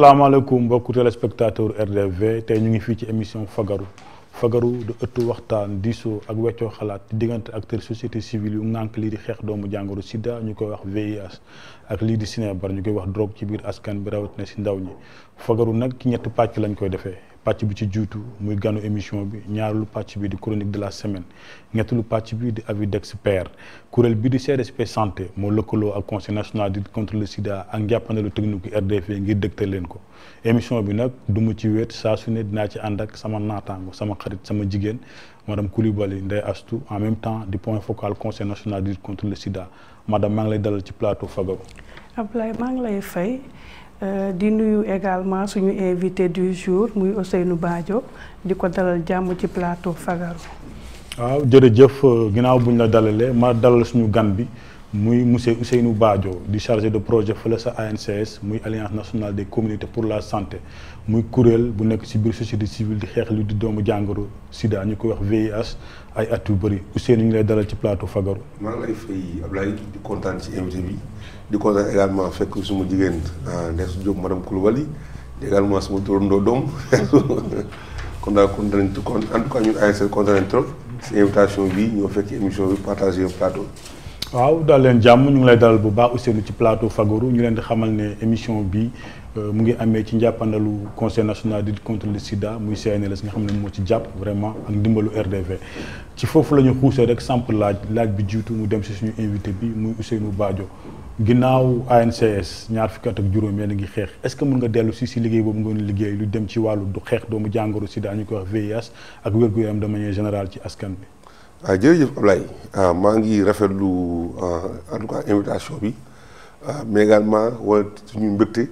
salaamaaleykum mbokku téléspectateur RDV tey ñu ngi fii ci émission fagaru de ëttu waxtaan diisoo ak weccoo xalaat ci diggante acteur société civile yu ŋànk lii di xeex doomu jàngoro sida ñu koy wax VIH ak lii di sinébar ñu koy wax drogue ci biir askan bi rawatina si ndaw ñi fagaru nag ci ñetti pàcc lañ koy defee pàcc bi ci jiitu muy ganu émission bi ñaareelu pàcc bi di chronique de la semaine ñetteelu pàcc bi di avis d'expert kuréel bi di CDSP santé moo lëkkaloo ak conseil national de lutte contre le sida ak njàppandalu technique RDV ngir dëgtal leen ko émission bi nag du mu ci wéet saa su ne dinaa ci ànd ak sama naataango sama xarit sama jigéen madame Coulibaly Ndeye Astou en même temps di point focal conseil national de lutte contre le sida madame maa ngi lay dalal ci plateau fagaru. Ablaye maa ngi lay fay. di nuyu également suñu invité du jour muy Ousseynou Badio di ko dalal jàmm ci plateau fagaru. waaw jërëjëf ginnaaw buñ la dalalee ma dalal suñu gan bi muy monsieur Ousseynou Badio di chargé de projet fële sa ANCS muy alliance nationale des communautés pour la santé muy kuréel bu nekk ci biir société civile di xeex li di doomu jàngoro sida ñu koy wax VIH ay at yu bëri Ousseynou ñu ngi lay dalal ci plateau fagaru. maa ngi lay fay Ablaye di kontaan ci invité bi. di kontaan également fekk suma jigéen Ndeye Diop madame Coulibaly également suma turandoo doom kon daal kontaan nañ en tout cas ñun ANCS kontaan nañ trop si invitation bi ñoo fekk émission bi partagé plateau. waaw daal leen jàmm ñu ngi lay dalal bu baax Ousseynou ci plateau fagaru ñu leen di xamal ne émission bi mu ngi amee ci njàppandalu conseil national de lutte contre le sida muy CNLS nga xam ne moo ci jàpp vraiment ak ndimbalu RDV ci foofu la ñu xuusee rek samp laaj bi jiitu mu dem si suñu invité bi muy Ousseynou Badio ginnaaw ANCS ñaar fukki at ak juróom yéen a ngi xeex est-ce que mën nga dellu si liggéey boobu nga liggéey lu dem ci wàllu du xeex doomu jàngoro sida ñu koy wax VIH ak wér-gu-yaram de manière générale ci askan bi. jërëjëf Ablaye maa ngi rafetlu en tout cas invitation bi mais également wala suñu mbégte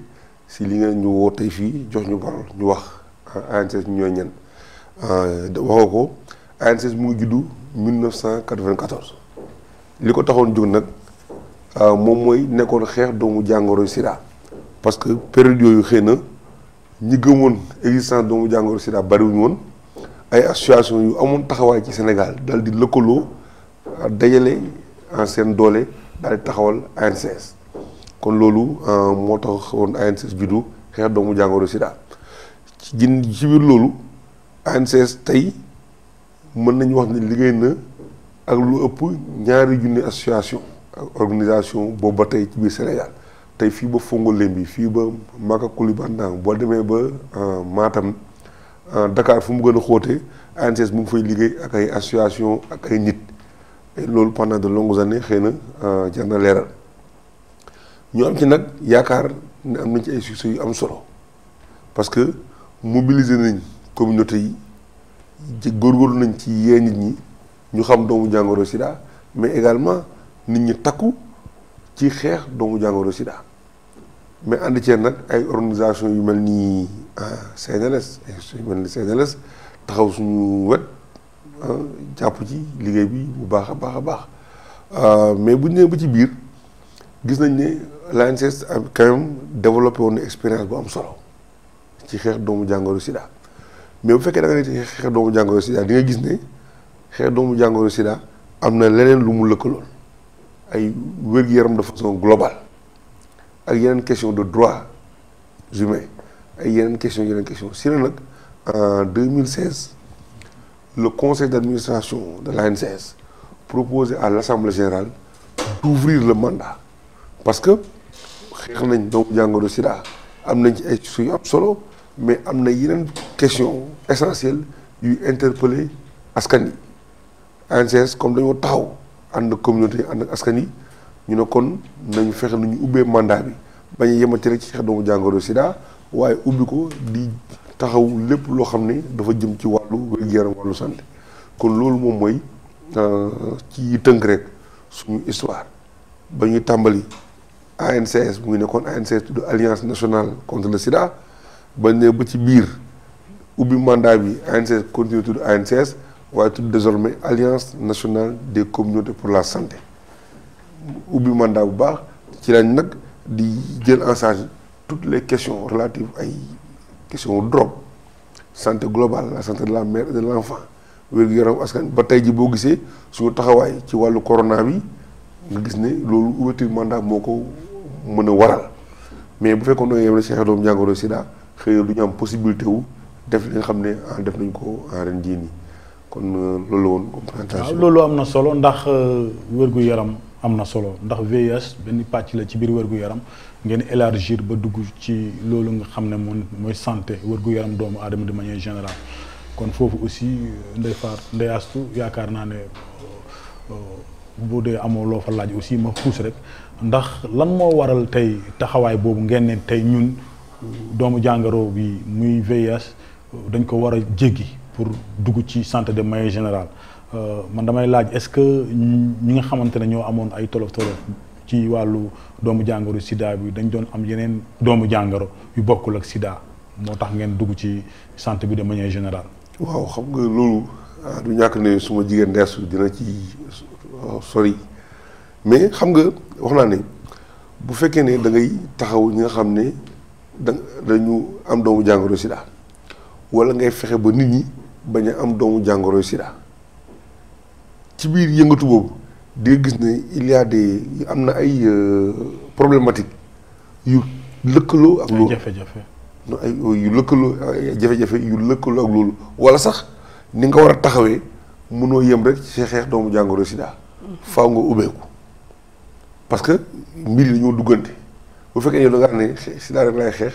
si li ngeen ñu woo tey fii jox ñu parole ñu wax ANCS ñooy ñan waxoo ko ANCS mu ngi juddu 1994 li ko taxoon jóg nag moom mooy nekkoon xeex doomu jàngoro sida parce que période yooyu xëy na ñi gëmoon existence doomu jàngoro sida bariwuñu woon ay association yu amoon taxawaay ci Sénégal daal di lëkkaloo dajale en seen doole daal di taxawal ANCS kon loolu moo taxoon ANCS juddu xeex doomu jàngoro sida ci biir loolu ANCS tey mën nañu wax ne liggéey na ak lu ëpp 2,000 association ak organisation boobu ba tey ci biir Sénégal tey fii ba Fongolembi fii ba Maka Koulibantang boo demee ba Matam Dakar fu mu gën a xóotee ANCS mu ngi fay liggéey ak ay association ak ay nit loolu pendant de longues années xëy na jar na leeral ñu am ci nag yaakaar ne am nañ ci ay succès yu am solo parce que mobiliser nañ communauté yi ci góorgóorlu nañ ci yee nit ñi ñu xam doomu jàngoro sida mais également nit ñi takku ci xeex doomu jàngoro sida mais ànd cee nag ay organisation yu mel ni CNLS yu mel ni CNLS taxaw suñu wet jàpp ci liggéey bi bu baax a baax a baax mais bu ñu nee ba ci biir gis nañ ne l'ANCS a quand même développé woon na expérience bu am solo ci xeex doomu jàngoro sida mais bu fekkee da nga ne xeex doomu jàngoro sida di nga gis ne xeex doomu jàngoro sida am na leneen lu mu lëkkaloon ay wér-gu-yaram de façon globale ak yeneen question de droits humains ay yeneen question si la nag en 2016 le conseil d'administration de l'ANCS proposé à l'assemblée générale d'ouvrir le mandat parce que xeex nañ doomu jàngoro sida am nañ ci ay suy am solo mais am na yeneen question essentielle yuy interpeller askan yi ANCS comme dañoo taxaw ànd ak communauté yi ànd ak askan yi ñu ne kon nañu fexe nañu ubbee mandat bi bañ a yemati rek ci xeex doomu jàngoro sida waaye ubbi ko di taxaw lépp loo xam ne dafa jëm ci wàllu wér-gu-yaram wàllu santé kon loolu moom mooy ci tënk rek suñu histoire ba ñuy tàmbali ANCS mu ngi nekkoon ANCS tudd alliance nationale contre le sida ba ne ba ci biir ubbi mandat bi ANCS continue tudd ANCS waaye tudd désormais alliance nationale des communautés pour la santé ubbi mandat bu baax ci lañ nag di jël en charge toutes les questions relatives ay questions drogue santé globale la santé de la mère et de l'enfant wér-gu-yaram askan ba tey ji boo gisee suñu taxawaay ci wàllu corona bi nga gis ne loolu ouverture mandat moo ko mën a waral mais bu fekkoon ne yem na ci xeex doomu jàngoro Sida xëy na du ñu am possibilité wu def li nga xam ne def nañ ko ren jii nii kon loolu la woon compréhension. waaw loolu am na solo ndax wér-gu-yaram am na solo ndax VIH benn pàcc la ci biir wér-gu-yaram ngeen élargir ba dugg ci loolu nga xam ne mooy santé wér-gu-yaram doomu aadama de manière générale kon foofu aussi Ndeye Astou yaakaar naa ne bu dee amoo loo fa laaj aussi ma xuus rek ndax lan moo waral tey taxawaay boobu ngeen ne tey ñun doomu jàngoro bi muy VIH dañ ko war a jéggi pour dugg ci santé de manière générale man damay laaj est-ce que ñi nga xamante ne ñoo amoon ay tolof ci wàllu doomu jàngoro Sida bi dañ doon am yeneen doomu jàngoro yu bokkul ak Sida moo tax ngeen dugg ci santé bi de manière générale. waaw xam nga loolu du ñàkk ne suma jigéen ndeesu dina ci sori mais xam nga wax naa ne bu fekkee ne da ngay taxaw ñi nga xam ne dañu am doomu jàngoro Sida wala ngay fexe ba nit ñi bañ a am doomu jàngoro Sida ci biir yëngatu boobu di nga gis ne il y a am na ay problématique yu lëkkaloo ak loolu jafe-jafe ay yu lëkkaloo ay jafe-jafe yu lëkkaloo ak loolu wala sax ni nga war a taxawee mënoo yem rek ci xeex doomu jàngoro Sida faaw nga ubbeeku parce que mbir yi dañoo duggante bu fekkee yow da nga ne Sida rek lay xeex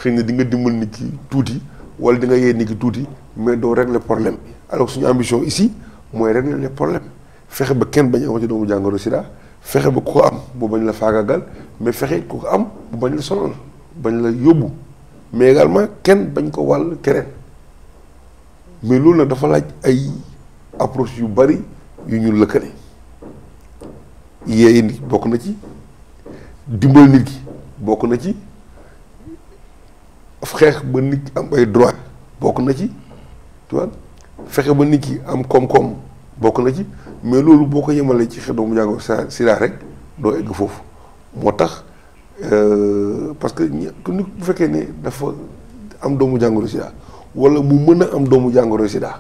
xëy na di nga dimbal nit ki tuuti wala di nga yee nit ki tuuti mais doo régler problème bi alors suñu ambition ici mooy régler les problèmes fexe ba kenn bañ a amati doomu jàngoro Sida fexe ba ku ko am bu bañ la faagaagal mais fexe ku ko am bu bañ la sonal bañ la yóbbu mais également kenn bañ ko wàll keneen mais loolu nag dafa laaj ay approche yu bari yu ñu lëkkale yee nit bokk na ci dimbal nit ki bokk na ci xeex ba nit ki am ay droit bokk na ci tu vois fexe ba nit ki am koom-koom bokk na ci mais loolu boo ko yemalee ci xeex doomu jàngoro Sida rek doo egg foofu moo tax parce que nit bu fekkee ne dafa am doomu jàngoro Sida wala mu mën a am doomu jàngoro Sida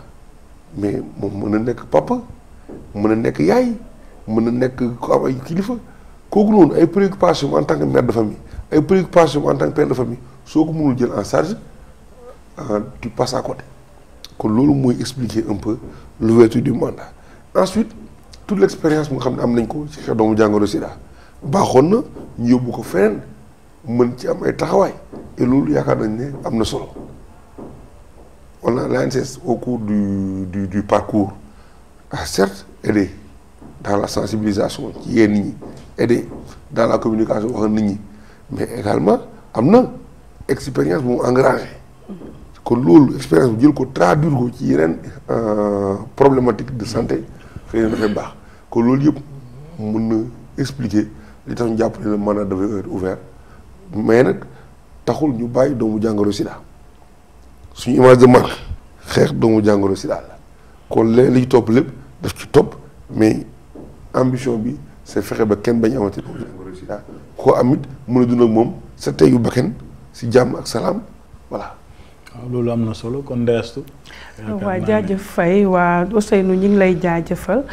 mais moom mën a nekk papa mën a nekk yaay mën a nekk ko am ay kilifa kooku noonu ay préoccupations en tant que mère de famille ay préoccupations en tant que père de famille soo ko mënul jël en charge tu passes à côté kon loolu mooy expliquer un peu l'ouverture du mandat ensuite toute l'expérience mu nga xam ne am nañ ko ci xeex doomu jàngoro Sida baaxoon na ñu yóbbu ko feneen mën ci am ay taxawaay et loolu yaakaar nañ ne am na solo on a l'ANCS au cours du parcours a certes aidé dans la sensibilisation ci yee nit ñi aidé dans la communication wax nit ñi mais également am na expérience bu mu engrangé kon loolu expérience bu jël ko traduire ko ci yeneen problématique de santé xëy na dafay baax kon loolu yëpp mën na expliquer li tax ñu jàpp ne le mandat devait être ouvert mais nag taxul ñu bàyyi doomu jàngoro Sida suñu image de marque xeex doomu jàngoro Sida la kon léeg li ci topp lépp daf ci topp mais ambition bi c'est fexe ba kenn bañ amati doomu jàngoro Sida koo amit mën a dund ak moom sa teyu bakkan si jàmm ak salaam voilà. waaw loolu am na solo kon ndeestu. waa jaajëf Faye waa Ousseynou ñu ngi lay jaajëfal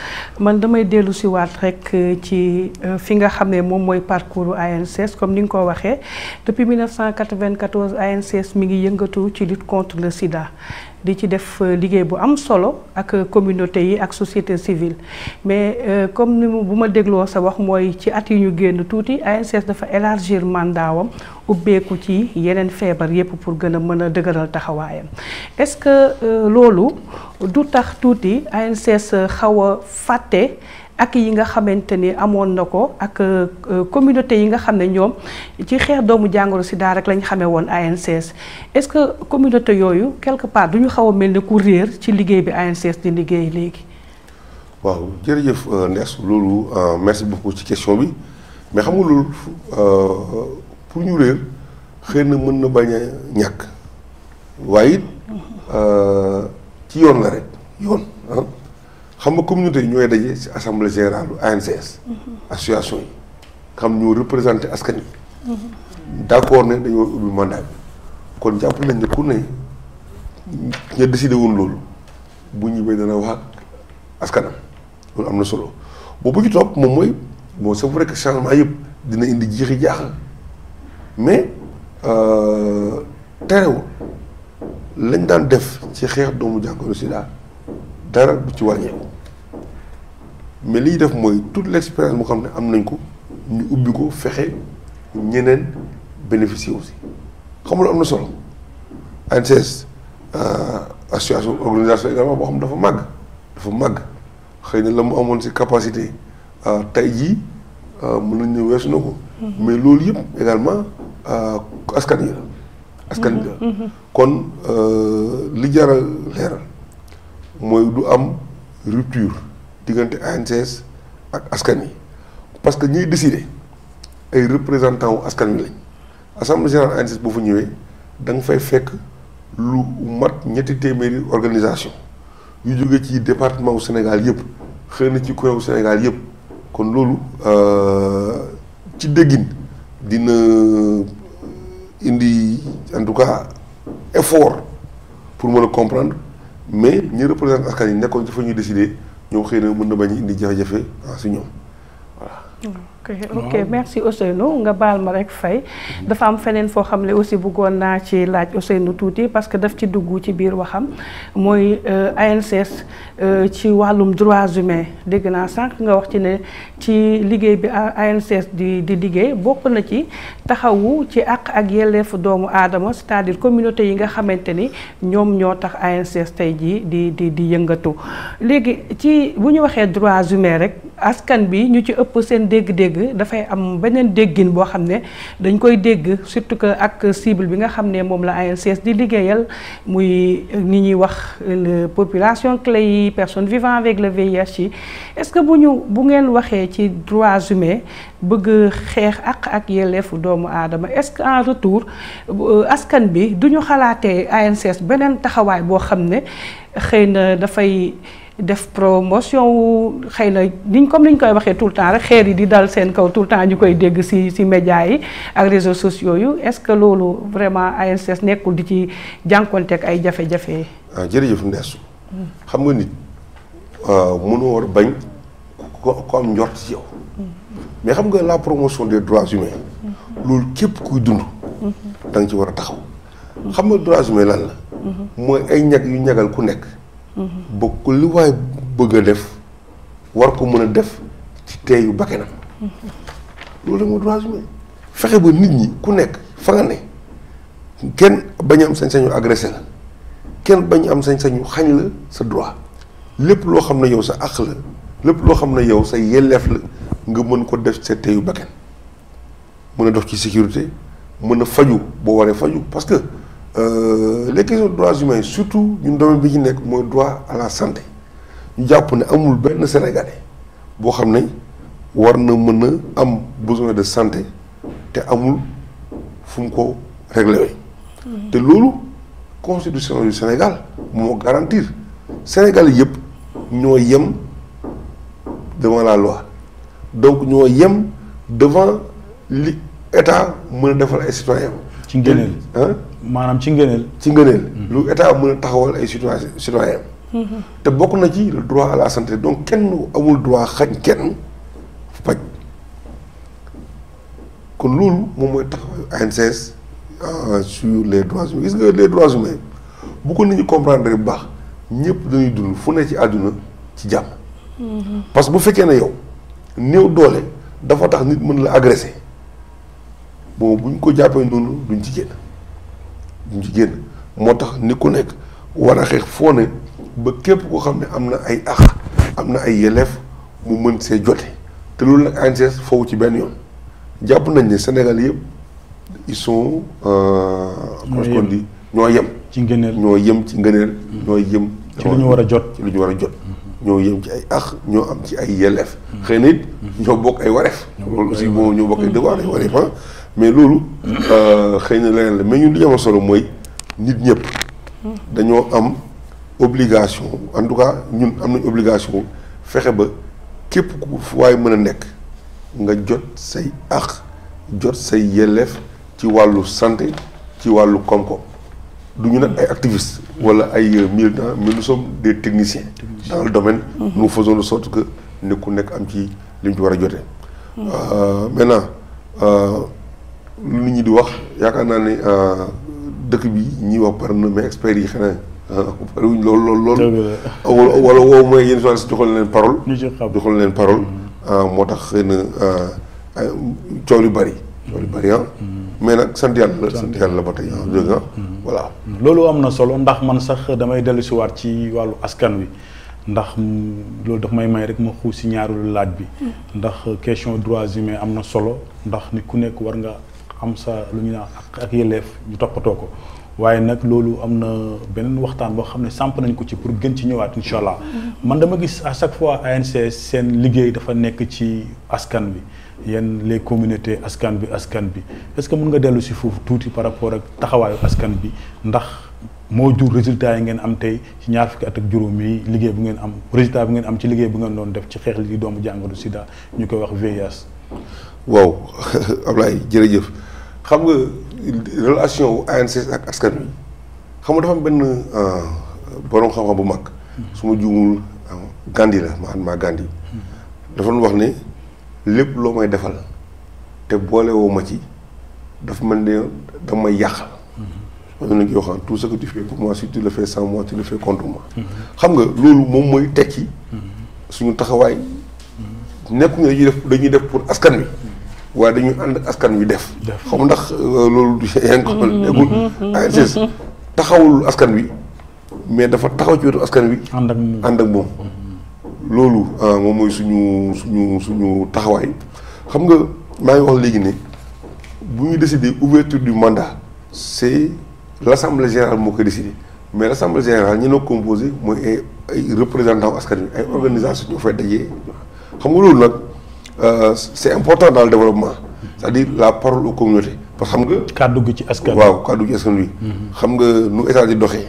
man damay dellu si waat rek ci fi nga xam ne moom mooy parcours ANCS comme ni nga ko waxee depuis 1994 ANCS mi ngi yëngatu ci lutte contre le Sida di ci def liggéey bu am solo ak communauté yi ak société civile mais comme ni bu ma dégloo sa wax mooy ci at yi ñu génn tuuti ANCS dafa élargir mandaawam ubbeeku ci yeneen feebar yépp pour gën a mën a dëgëral taxawaayam est-ce que loolu du tax tuuti ANCS xaw a fàtte ak yi nga xamante ni amoon na ko ak communauté yi nga xam ne ñoom ci xeex doomu jàngoro Sida rek lañ xamee woon ANCS est-ce que communauté yooyu quelque part du ñu xaw a mel ni ku réer ci liggéey bi ANCS di liggéey léegi. waaw jërëjëf Ndes loolu merci beaucoup ci question bi mais xam nga loolu pour ñu réer xëy na mën na bañ a ñàkk waaye it ci yoon la rek yoon xam nga communauté yi ñooy daje ci assemblée générale ANCS association yi xam ñoo représenté askan yi d'accord ne dañoo ubbi mandat bi kon jàpp nañ ne ku ne ña décidé woon loolu bu ñibbee dana wax ak askanam loolu am na solo boobu ci topp moom mooy bon c'est vrai que changement yëpp dina indi jiixi jaaxa mais terewul lañ daan def ci xeex doomu jàngoro sida dara du ci wàññeeku mais li ñu def mooy toute l'expérience mu xam ne am nañ ko ñu ubbi ko fexe ñeneen bénéficier aussi xam nga am na solo ANSES association organisation également boo xam dafa màgg xëy na la mu amoon ci capacité tey jii mën nañ ne weesu na ko mais loolu yëpp également askan yi la kon li jar a leeral mooy du am rupture diggante ANSES ak askan yi parce que ñuy décider ay représentants wu askan wi lañ assemblée générale ANSES boo fa ñëwee da nga fay fekk lu mat ñetti téeméeri organisation yu jóge ci département wu Sénégal yëpp xëy na ci coin wu Sénégal yëpp kon loolu ci déggin dina indi en tout cas effort pour mën a comprendre mais ñi représente askan yi nekkoon dafa ñuy décider ñoom xëy na mën na bañ indi jafe-jafe si ñoom voilà. ok merci Ousseynou nga baal ma rek Faye dafa am feneen foo xam ne aussi bëggoon naa ci laaj Ousseynou tuuti parce que daf ci dugg ci biir waxam mooy ANSES ci wàllum droits humains dégg naa sànq nga wax ci ne ci liggéey bi ANSES di liggéey bokk na ci taxawu ci àq ak yelleefu doomu aadama c'est-à-dire communauté yi nga xamante ni ñoom ñoo tax ANSES tey jii di yëngatu léegi ci bu ñu waxee droits humains rek askan bi ñu ci ëpp seen dégg-dégg dafay am beneen déggin boo xam ne dañ koy dégg surtout que ak cible bi nga xam ne moom la ANSES di liggéeyal muy ni ñuy wax population clé yi personnes vivant avec le VIH yi est-ce que bu ngeen waxee ci droits humains bëgg xeex ak yelleefu doomu aadama est-ce que en retour askan bi du ñu xalaatee ANSES beneen taxawaay boo xam ne xëy na dafay def promotion wu xëy na niñ comme niñ koy waxee tout le temps rek xeer yi di dal seen kaw tout le temps ñu koy dégg ci médias yi ak réseaux sociaux yu est-ce que loolu vraiment ANSES nekkul di ci jànkonteeg ay jafe-jafe. jërëjëf Ndeesu xam nga nit mënoo war bañ ko am njort ci yow mais xam nga la promotion des droits humains loolu képp kuy dund da nga ci war a taxaw xam nga droits humains lan la mooy ay ñag yu ñagal ku nekk bokk li waay bëgg a def war ko mën a def ci teeyu bakkenam loolu la mooy droits humains fexe ba nit ñi ku nekk fa nga ne kenn bañ am sañ-sañu agressé la kenn bañ am sañ-sañu xañ la sa droit lépp loo xam ne yow sa àq la lépp loo xam ne yow sa yelleef la nga mën ko def sa teeyu bakken mën a dox ci sécurité mën a faju boo waree faju parce que les questions de droits humains surtout ñun domaine bi ci nekk mooy droit à la santé ñu jàpp ne amul benn Sénégalais boo xam ne war na mën a am besoin de santé te amul fu mu ko réglé te loolu constitution du Sénégal moo garantir Sénégal yëpp ñoo yem devant la loi donc ñoo yem devant li état mën a defal ay citoyens. ci ngëneel maanaam ci ngëneel. ci ngëneel. lu état mën a taxawal ay citoyens. te bokk na ci le droit à la santé donc kenn amul droit xañ kenn faj kon loolu moom mooy taxawal ANSES sur les droits humains gis nga les droits humains bu ko nit ñi comprendre bu baax ñëpp dañuy dund fu ne ci àdduna ci jàmm. parce que bu fekkee ne yow néew doole dafa tax nit mën la agresser bon buñ ko jàppee noonu duñ ci génn moo tax nit ku nekk war a xeex foo ne ba képp koo xam ne am na ay àq am na ay yelleef mu mën see jote te loolu nag ANSES foofu ci benn yoon jàpp nañ ne Sénégal yëpp ils sont qu'on dit ñoo yem ci ngëneel ñoo yem ci ngëneel ñoo yem ci lu ñu war a jot ci lu ñu war a jot ñoo yem ci ay àq ñoo am ci ay yelleef xëy na it ñoo bokk ay wareef loolu aussi moo ñoo bokk ay devoir ay wareef mais loolu xëy na leneen la mais ñun li ñu am solo mooy nit ñëpp dañoo am obligation en tout cas ñun am nañ obligation fexe ba képp ku fu waay mën a nekk nga jot say àq jot say yelleef ci wàllu santé ci wàllu koom-koom du ñu nag ay activistes wala ay militants mais nous sommes des techniciens dans le domaine nous faisons de sorte que ne ku nekk am ci li mu ci war a jotee maintenant lu nit ñi di wax yaakaar naa ne dëkk bi ñuy wax par na mais experts yi xanaa pariwuñ loolu wala woow mooy yenn journalistes joxal leen parole joxal leen parole moo tax xëy na coow lu bari mais nag sant yàlla ba tey dëgg voilà loolu am na solo ndax man sax damay dellu si waat ci wàllu askan wi ndax loolu daf may rek ma xuus si ñaareelu laaj bi ndax question droits humains am na solo ndax nit ku nekk war nga am sa lu ñu naan ak yelleef ñu toppatoo ko waaye nag loolu am na beneen waxtaan boo xam ne samp nañ ko ci pour gën ci ñëwaat incha allah man dama gis à chaque fois ANCS seen liggéey dafa nekk ci askan bi yéen les communautés askan bi est-ce que mën nga dellu si foofu tuuti par rapport ak taxawaayu askan bi ndax moo jur résultat yi ngeen am tey ci ñaar fukki at ak juróom yi liggéey bu ngeen am résultat bu ngeen am ci liggéey bu ngeen doon def ci xeex li doomu jàngoro sida ñu koy wax VIH. waaw Ablaye jërëjëf xam nga relation wu ANCS ak askan wi xam nga dafa am benn borom xam-xam bu mag su ma juumul Gandhi la Mahatma Gandhi dafa doon wax ne lépp loo may defal te boole woo ma ci dafa mel ne dama may yàqal. parce que yoo xam tout ce que tu fais pour moi si tu le fais sans moi tu le fais contre moi. xam nga loolu moom mooy tekki suñu taxawaay nekkuñu dañuy def pour askan wi waaye dañuy ànd ak askan wi def. xam ndax loolu du yaa ngi ko nekkul ANCS taxawul askan wi mais dafa taxaw ci wetu askan wi. ànd ak moom. loolu moom mooy suñu taxawaay xam nga maa ngi wax léegi ne bu ñu décider ouverture du mandat c'est l'assemblée générale moo koy décidé mais l'assemblée générale ñi noo composé mooy ay représentants askan wi ay organisations ñoo fay dajee xam nga loolu nag c'est important dans le développement c'est-à-dire la parole aux communautés parce que xam nga. kàddu gi ci askan wi waaw kàddu gi askan wi. xam nga nu état di doxee.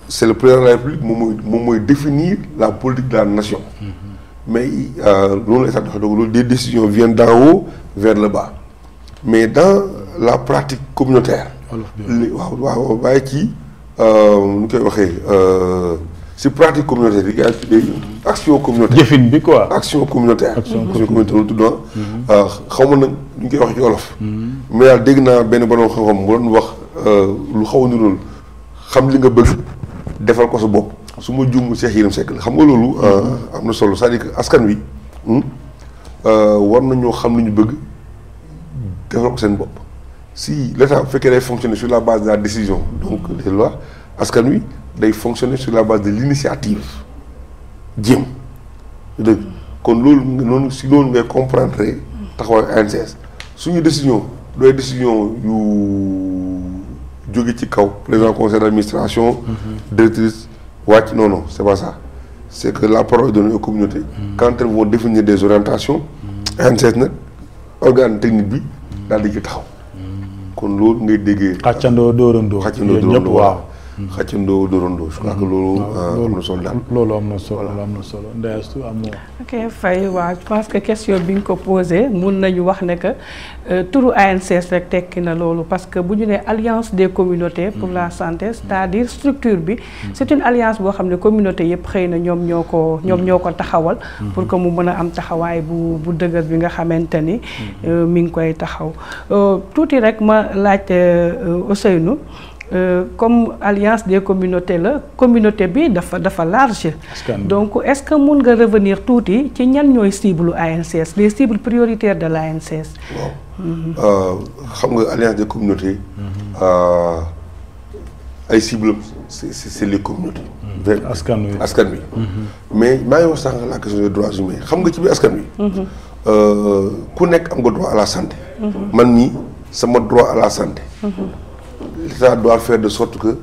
c'est le président de la République moom mooy définir la politique de la nation. mais loolu état doxee donc loolu des décisions viennent d'en haut vers le bas mais dans la pratique communautaire. waaw waaye ci nu koy waxee si pratique communautaire yi yaa ngi action communautaire. jëfin bi quoi. action communautaire. action communautaire lu tudd xaw ma nag ñu koy wax ci wolof. mais daal dégg naa benn borom xam-xam mu doon wax lu xaw a niróol xam li nga bëgg defal ko sa bopp su ma juum Cheikh Yérim Seck la xam nga loolu. am na solo c'est-à-dire que askan wi war nañoo xam li ñu bëgg defal ko seen bopp. si l'État bu fekkee day fonctionner sur la base de la décision donc des lois askan wi day fonctionner sur la base de l'initiative jéem dëgg kon loolu noonu si loolu ngay comprendre taxawaay ANCS suñu décision dooy décision yu jóge ci kaw président conseil d'administration directrice wàcc non c'est pas ça c'est que la parole est donnée aux communautés quand elles vont définir des orientations ANCS nag organe technique bi daal di ci taxaw kon loolu ngay déggee. xàccandoo dóorandoo. waaw. xàccandoo dóorandoo je crois que loolu. am na solo daal loolu am na solo Ndeye Astou am na. ok Faye waaw je pense que question bi nga ko posé mun nañu wax ne que turu ANCS rek tekki na loolu parce que bu ñu nee alliance des communautés pour la santé c'est-à-dire structure bi c'est une alliance boo xam ne communauté yëpp xëy na ñoom ñoo ko taxawal. pour que mu mën a am taxawaay bu dëgër bi nga xamante ni mi ngi koy taxaw tuuti rek ma laaj Ousseynou. Comme alliance des communautés la communauté bi dafa large donc est-ce que mun nga revenir tuuti ci ñan ñooy cible ANCS les cibles prioritaires de l'ANCS. waaw xam nga alliance des communautés ay cibles c'est les communautés. askan wi mais maa ngi wax sànq la question des droits humains xam nga ci biir askan wi. ku nekk am nga droit à la santé. man mii sama droit à la santé. L'État doit faire de sorte que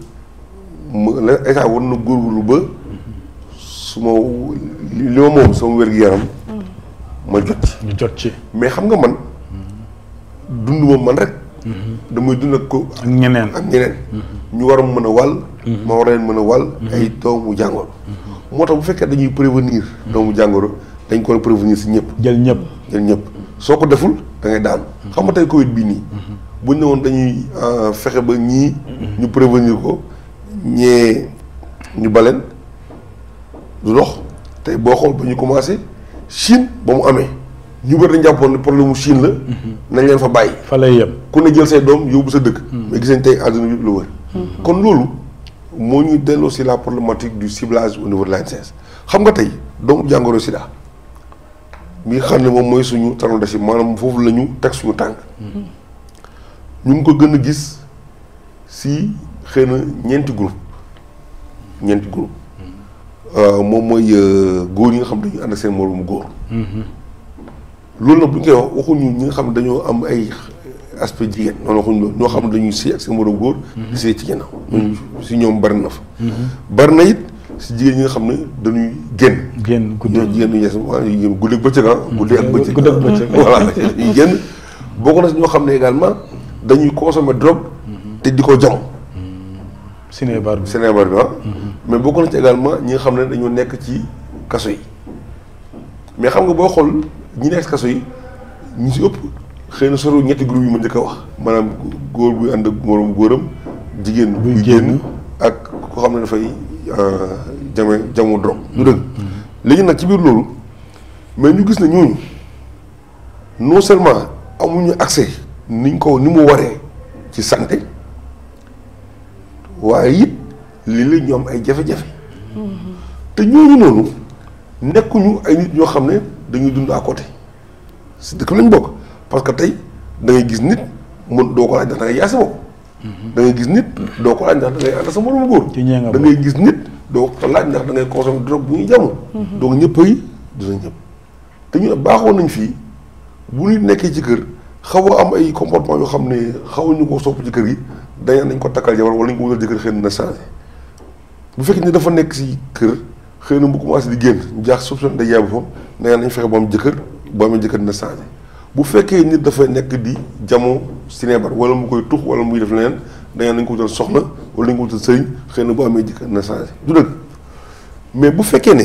l'État war na góorgóorlu ba su ma li ma moom sama wér-gu-yaram ma jot ci mais xam nga man dund ma man rek damay dund ak ko ak ñeneen ñu war a mën a wàll ma war leen mën a wàll ay doomu jàngoro moo tax bu fekkee dañuy prévenir doomu jàngoro dañ ko war a prévenir si ñëpp jël ñëpp soo ko deful da ngay daanu xam nga tey Covid bii nii bu ñu ne woon dañuy fexe ba ñii ñu prévenir ko ñee ñu baleen du dox tey boo xool ba ñu commencé Chine ba mu amee ñu bëri dañ jàppoon ne problème mu Chine la. nañ leen fa bàyyi. fa lay yem ku ne jël say doom yóbbu sa dëkk. mais gis nañ tey àdduna bi la wër. kon loolu moo ñu delloo si la problématique du ciblage au niveau de l'ANSS xam nga tey doomu jàngoro sida mi xam ne moom mooy suñu talon d'Achille maanaam foofu la ñu teg suñu tànk. ñu ngi ko gën a gis si xëy na ñeenti groupe moom mooy góor yi nga xam dañuy ànd ak seen moroomu góor. loolu nag bu ñu koy wax waxuñu ñi nga xam ne dañoo am ay aspect jigéen noonu waxuñu loolu ñoo xam ne dañuy sëy ak seen moroomu góor. di sëy ci ginnaaw. si ñoom bari na fa. bari na it si jigéen ñi nga xam ne dañuy génn guddi jigéen ñi ñu guddi ak bëccëg guddi ak bëccëg voilà dañuy génn bokk na si ñoo xam ne également dañuy consommer drogue te di ko jam Sénébar bi mais bokk na ci également ñi nga xam ne dañoo nekk ci kaso yi mais xam nga boo xool ñi nekk ci kaso yi ñu si ëpp xëy na soro ñetti groupe yi ma njëkk a wax maanaam góor buy ànd ak moroom góoram jigéen buy génn ak ko xam ne dafay jamu drogue du dëgg léegi nag ci biir loolu mais ñu gis ne ñooñu non seulement amuñu accès ni mu waree ci santé waaye it lii ñu am ay jafe-jafe te ñooñu noonu nekkuñu ay nit ñoo xam ne dañuy dund à côté si dëkk lañ bokk parce que tey da ngay gis nit mën doo ko laaj ndax da ngay yaay sa bopp da ngay gis nit doo ko laaj ndax da ngay ànd sa moromu góor da ngay gis nit doo ko laaj ndax da ngay consommer drogue bu ñuy jamu donc ñëpp ay dina ñëpp te ñu baaxoon nañ fii bu nit nekkee ci kër xaw a am ay comportement yoo xam ne xawuñu ko sopp ci kër gi nañ ko takkal jabar wala ñu ko wutal jëkkër xëy na changé bu fekkee ni dafa nekk si kër xëy na bu commencé di génn ñu jaax soupçon day yaay boppam nañ fexe ba am jëkkër boo amee jëkkër dina changé bu fekkee nit dafa nekk di jamoo sinébar wala mu koy tux wala muy def leneen nañ ko wutal soxna wala nañ ko wutal sëriñ xëy na bu amee jëkkër dina changé du dëgg mais bu fekkee ne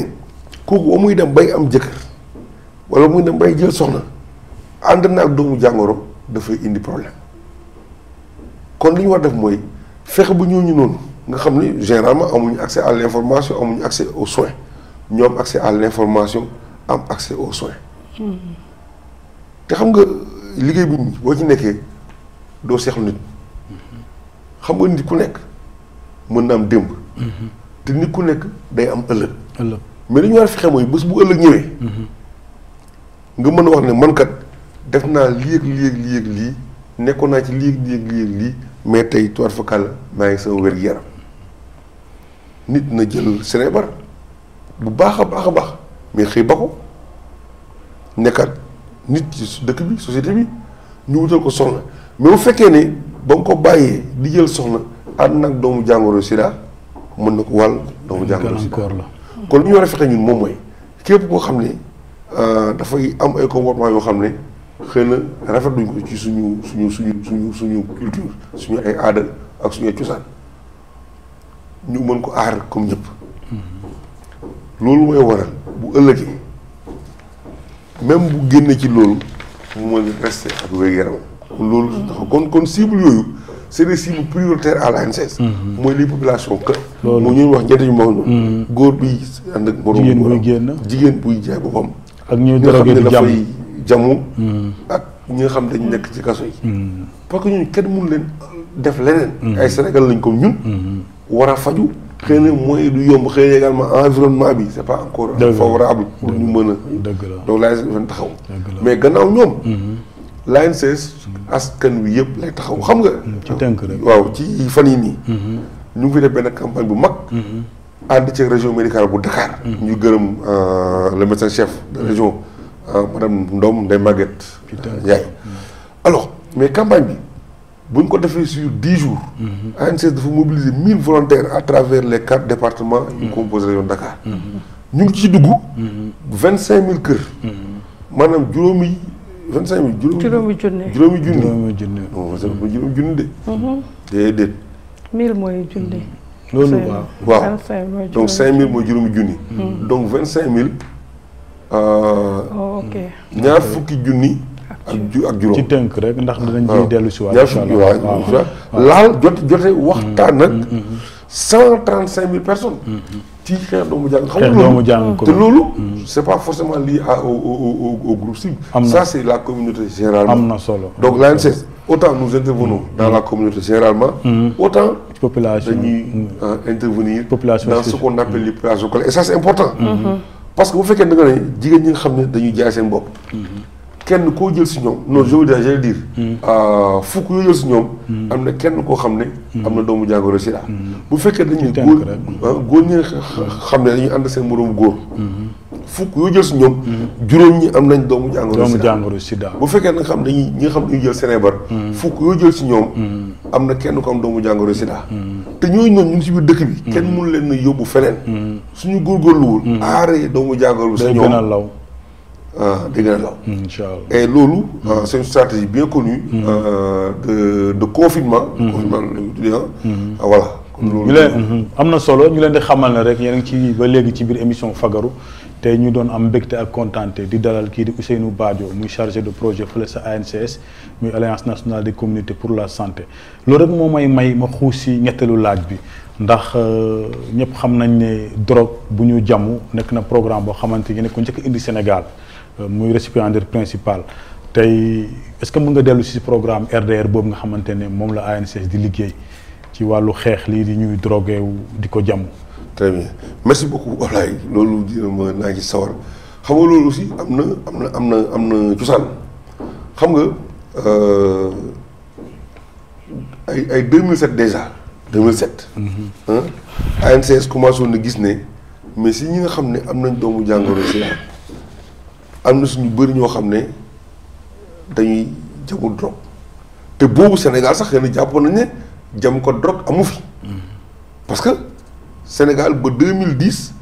kooku ba muy dem bay am jëkkër wala muy dem bay jël soxna ànd na ak doomu jàngoro dafay indi problème kon li ñu war def mooy fexe ba ñooñu noonu nga xam ne généralement amuñu accès à l'information amuñu accès aux soins ñoo am accès à l'information am accès aux soins te xam nga liggéey bi boo ci nekkee doo seexlu nit xam nga nit ku nekk mën na am démb te nit ku nekk day am ëllëg mais li ñu war a fexe mooy bés bu ëllëg ñëwee nga mën a wax ne man kat def naa lii ak lii nekkoon naa ci lii ak lii mais tey toile focale maa ngi sama wér-gu-yaram nit na jël Sénébar bu baax a baax mais xëy ba ko nekkat nit ci dëkk bi société bi ñu wutal ko soxna mais bu fekkee ne ba nga ko bàyyee di jël soxna ànd nag doomu jàngoro sida mën na ko wàll doomu jàngoro sida kon lu ñu war a fexe ñun moom mooy képp koo xam ne dafay am ay comportement yoo xam ne xëy na rafetluñ ko ci suñu culture suñu ay aada ak suñu ay cosaan ñu mën ko aar comme ñëpp loolu mooy waral bu ëllëgee même bu génne ci loolu mu mën rester ak wér-gu-yaram loolu kon cible yooyu c'est des cibles prioritaires à l'ANSS mooy les populations que moo ñuy wax ñetti ñu ma noonu góor buy ànd ak moroom jigéen buy jaay boppam ak ñuy drogué di dafay jamu ak ñi nga xam dañu nekk ci kaso yi parce que ñun kenn mënu leen def leneen ay Sénégal lañ comme ñun war a faju xëy na mooy du yomb xëy na également environnement bi c'est pas encore favorable pour ñu mën a donc l'ANSS dafa taxaw mais gannaaw ñoom l'ANSS askan wi yëpp lay taxaw xam nga ci tënk rek waaw ci fan yi nii ñu ngi fi def benn campagne bu mag ànd ci région médicale bu Dakar ñu gërëm le médecin chef de région madame Ndom Ndeye Maguette Ndiaye alors mais campagne bi bu ñu ko defee sur 10 jours ANSS dafa mobiliser 1000 volontaires à travers les 4 départements yu composent région Dakar ñu ngi ci dugg 25000 kër maanaam juróomi junni de déedéet 1000 mooy junni loolu waaw donc 5000 mooy juróomi junni donc 25000 ok ñaar fukki junni ak juróom ci tënk rek ndax dinañ ciy dellu si waat ñaar fukki laal jote waxtaan ak 135 000 personnes ci xeex doomu jàng xeex doomu jàng te loolu c'est pas forcément lié au groupe cible. Ça c'est la communauté généralement. am na solo donc l'ANCS autant nous intervenons dans la communauté généralement, autant population dañuy intervenir population dans ce qu'on appelle les populations locales et ça c'est important. parce que bu fekkee da nga ne jigéen ñi nga xam ne dañuy jaay seen bopp. kenn koo jël si ñoom non je veux dire fukk yoo jël si ñoom am na kenn koo xam ne am na doomu jàngoro sida bu fekkee dañuy góor ñi xam ne dañuy ànd seen moroom góor fukk yoo jël si ñoom juróom ñi am nañ doomu jàngoro sida bu fekkee nga xam dañuy ñi nga xam dañuy jël Sénébar fukk yoo jël si ñoom am na kenn ko am doomu jàngoro sida te ñooñu noonu ñu ngi si biir dëkk bi kenn mënu leen na yóbbu feneen suñu góorgóorluwul aaree doomu jàngoro si ñoom dégg na law et loolu c'est une stratégie bien connue de confinement voilà ñu leen am na solo ñu leen di xamal ne rek yéen a ngi ci ba léegi ci biir émission fagaru tey ñu doon am mbégte ak kontaante di dalal kii di Ousseynou Badio muy chargé de projet fële sa ANCS muy Alliance nationale des communautés pour la santé loolu rek moo may ma xuus si ñetteelu laaj bi ndax ñëpp xam nañ ne drogue bu ñu jàmm nekk na programme boo xamante ni ko njëkk indi Sénégal muy récipiendaire principal tey est-ce que mën nga dellu si programme RDR boobu nga xamante ne moom la ANCS di liggéey ci wàllu xeex lii di ñuy drogué wu di ko jàmm. très bien merci beaucoup Ablaye loolu dina ma naa ci sawar xam nga loolu aussi am na cosaan xam nga ay 2007 déjà 2007. ANCS commencé woon na gis ne mais si ñi nga xam ne am nañ doomu jàngoro si am na suñu bëri ñoo xam ne dañuy jamu drogue te boobu Sénégal sax xëy na jàppoon nañ ne jam ko drogue amu fi parce que Sénégal ba 2010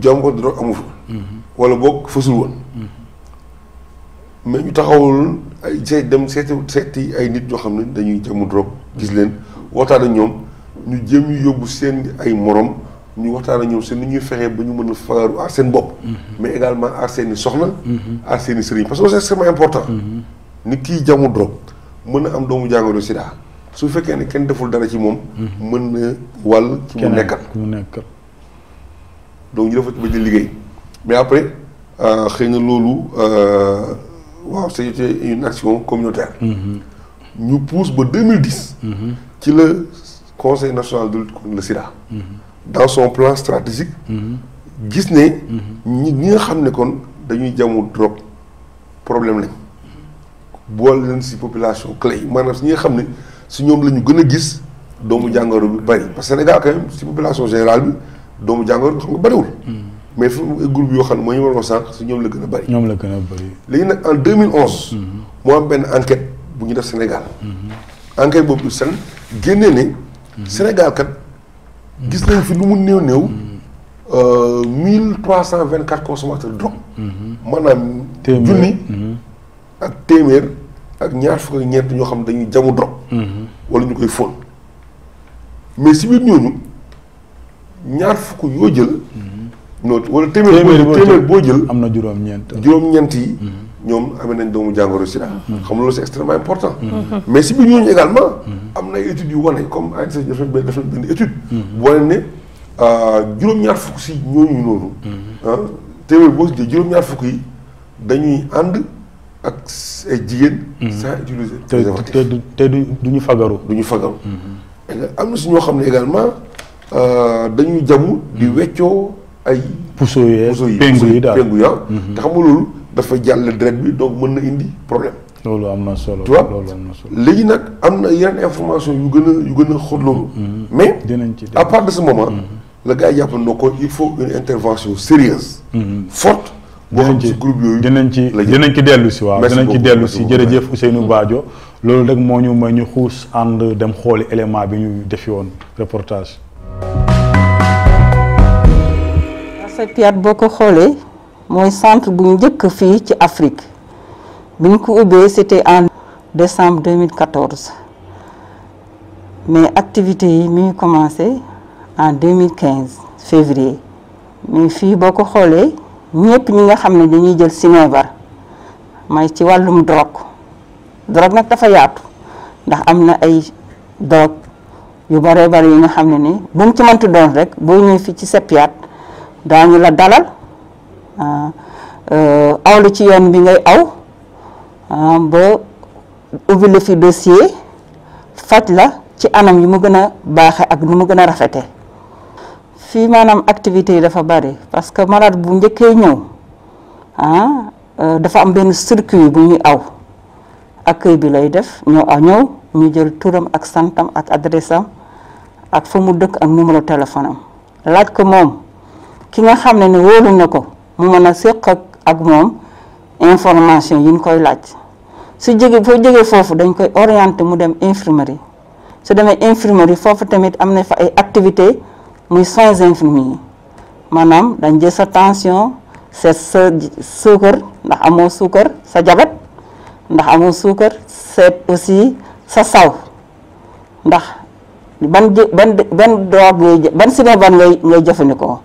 jam ko drogue amu fi wala boog fësul woon mais ñu taxawul ay seeti ay nit ñoo xam ne dañuy jamu drogue gis leen waxtaan ak ñoom ñu jéem ñu yóbbu seen ay morom ñu waxtaan ak ñoom seen ni ñuy fexee ba ñu mën a fagaru aar seen bopp mais également aar seen i soxna aar seen i sëriñ parce que c'est extrêmement important nit kii jamu drogue mën a am doomu jàngoro sida su fekkee ne kenn deful dara ci moom mën na wàll ci mu nekkal donc ñu dafa ci ba di liggéey mais après xëy na loolu waaw c'était une action communautaire ñu pousse ba 2010 ci la conseil national de lutte contre le sida dans son plan stratégique gis ne ñi nga xam ne kon dañuy jamu drogue problème lañ boole leen si population clé yi maanaam si ñi nga xam ne si ñoom la ñu gën a gis doomu jàngoro bi bari parce que Sénégal quand même si population générale bi doomu jàngoro bi xam nga bariwul mais fi groupe yoo xam ne mooy ñu waroon sànq si ñoom la gën a bari léegi nag en 2011 moo am benn enquête bu ñu def Sénégal enquête boobu sen génnee ne Sénégal kat gis nañ fi lu mu néew 1324 consommateurs de drogue maanaam junni ak téeméer ak ñaar fukk ak ñeent ñoo xam dañuy jamu drogue wala ñu koy fóon mais si biir ñooñu ñaar fukk yoo jël non wala téeméer boo jël am na juróom-ñeent yi ñoom amee nañ doomu jàngoro sida xam nga loolu c'est extrêmement important mais si biir ñooñu également am na ay études yu wane comme ANCS def na benn étude bu wane ne juróom-ñaar fukk si ñooñu noonu téeméer boo si jël juróom-ñaar fukk yi dañuy ànd ak ay jigéen sans utiliser te du ñu fagaru am na si ñoo xam ne également dañuy jamu di weccoo ay puso yi pengu yi daal te xam nga loolu dafa jàll deret bi donc mën na indi problème loolu am na solo léegi nag am na yeneen information yu gën a xóot loolu mais à part de ce moment la gars yi jàpp na ko il faut une intervention sérieuse forte boo xam ci groupe yooyu dinañ ci dellu si waaw dinañ ci dellu si jërëjëf Ousseynou Badio loolu rek moo ñu may ñu xuus ànd dem xooli élément bi ñu defi woon reportage Piat boo ko xoolee mooy centre bu njëkk fii ci Afrique bi ñu ko ubbee c'était en décembre 2014 mais activités yi mi ngi commencé en 2015 février mais fii boo ko xoolee ñëpp ñi nga xam ne dañuy jël Sinébar may ci wàllum drogue nag dafa yaatu ndax am na ay drogue yu bëree bëri yi nga xam ne ni bu mu ci mënti doon rek boo ñëwee fii ci CEPIAT daañu la dalal aw la ci yoon bi ngay aw ba ubbi la fi dossier faj la ci anam yi mu gën a baaxe ak nu mu gën a rafete fii maanaam activité yi dafa bëri parce que malade bu njëkkee ñëw dafa am benn circuit bu ñuy aw accueil bi lay def ñëw ñu jël turam ak santam ak adresse am ak fu mu dëkk ak numéro téléphone am laaj ko moom ki nga xam ne ne wóolu na ko mu mën a séq ak moom information yi ñu koy laaj su jógee foofu dañ koy orienté mu dem infirmerie su demee infirmerie foofu tamit am na fa ay activité muy soins infirmiers maanaam dañ jël sa tension seet sa suukar ndax amoo suukar sa jabet ndax amoo suukar seet aussi sa saw ndax ban drogue ban Sineban ngay jëfandikoo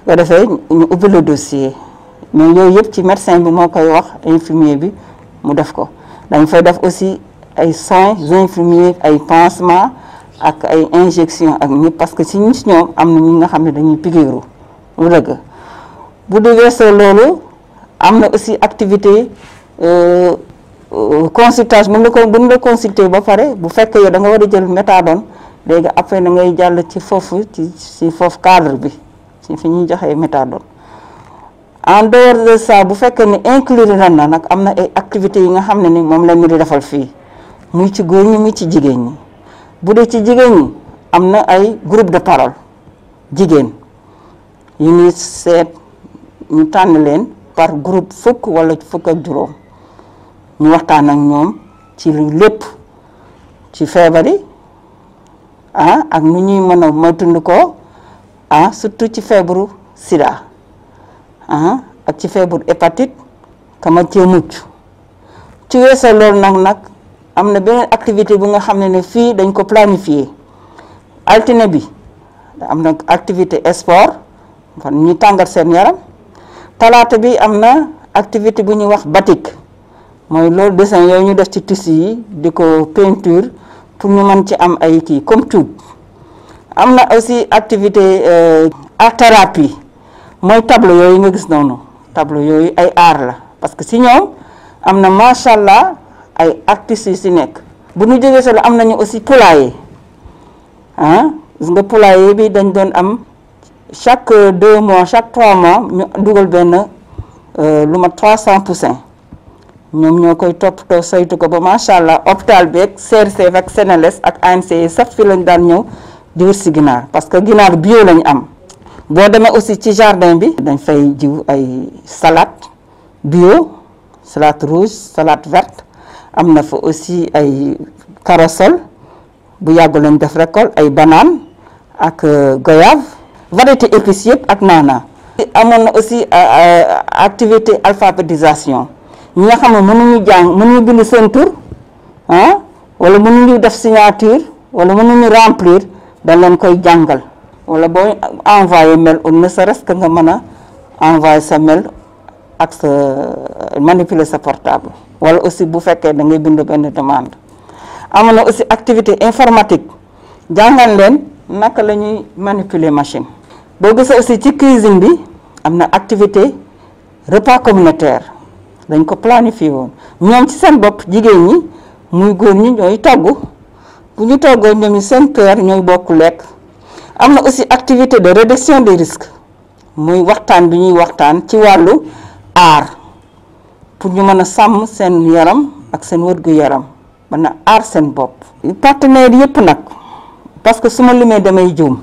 ko defee ñu ubbi le dossier mais yooyu yëpp ci médecin bi moo koy wax infirmier bi mu def ko dañ fay def aussi ay soins infirmiers ay pansement ak ay injection ak ñëpp parce que si ñoom am na ñi nga xam ne dañuy piqûre lu dëgg bu di weesoo loolu am na aussi activité consultation bu ñu la consulter ba pare bu fekkee yow da nga war a jël méthadone léegi après da ngay jàll ci foofu ci foofu cadre bi ci fi ñuy joxee méthadone en dehors de ça bu fekkee ne inclure na nag am na ay activités yi nga xam ne ni moom la ñu di defal fii muy ci góor ñi muy ci jigéen ñi bu dee ci jigéen ñi am na ay groupe de parole jigéen yu ñuy seet ñu tànn leen par groupe fukk wala fukk ak juróom ñu waxtaan ak ñoom ci lépp ci feebar yi ak nu ñuy mën a moytandikoo surtout ci feebaru sida ak ci feebaru hépatite kama cee mucc ci weesoo loolu nag am na beneen activité bu nga xam ne fii dañ ko planifier altine bi am na activité sport fan ñuy tàngat seen yaram talaata bi am na activité bu ñuy wax batik mooy loolu dessin yooyu ñu def ci tissu yi di ko peinture pour ñu mën ci am ay kii comme tube am na aussi activité art thérapie mooy tableau yooyu nga gis noonu tableau yooyu ay art la parce que si ñoom am na macha allah ay artistes yu si nekk bu ñu jógee solo am nañu aussi poulailler gis nga poulailler bi dañ doon am chaque 2 mois chaque 3 mois ñu dugal benn lu ma 300 poussins ñoom ñoo koy toppatoo saytu ko ba macha allah hôpital beeg CRC ak Sénélès ak ANC sax fi lañ daan ñëw di wër si ginaar parce que ginaar bio lañ am. boo demee aussi ci jardin bi dañ fay jiw ay salade bio salade rouge salade verte am na fa aussi ay corossol bu yàgg lañ def récolte ay banane ak goyave variété épices yëpp ak naana. amoon na aussi activité alphabétisation ñi nga xam ne mënuñu jàng mënuñu bind seen tur wala mënuñu def signature wala mënuñu remplir dañ leen koy jàngal wala boo envoyé mail ne serait-ce que nga mën a envoyé sa mail ak sa manipuler sa portable wala aussi bu fekkee da ngay bind benn demande. amoon na aussi activité informatique jàngal leen naka la ñuy manipuler machine. boo gisee aussi ci cuisine bi am na activité repas communautaire dañ ko planifié woon ñoom ci seen bopp jigéen ñi muy góor ñi ñooy togg bu ñu toggoo ñoom ñi seen kër ñooy bokk lekk. am na aussi activité de réduction des risques muy waxtaan bi ñuy waxtaan ci wàllu aar pour ñu mën a sàmm seen yaram ak seen wërgu yaram mën a aar seen bopp. partenaires yëpp nag parce que su ma limee damay juum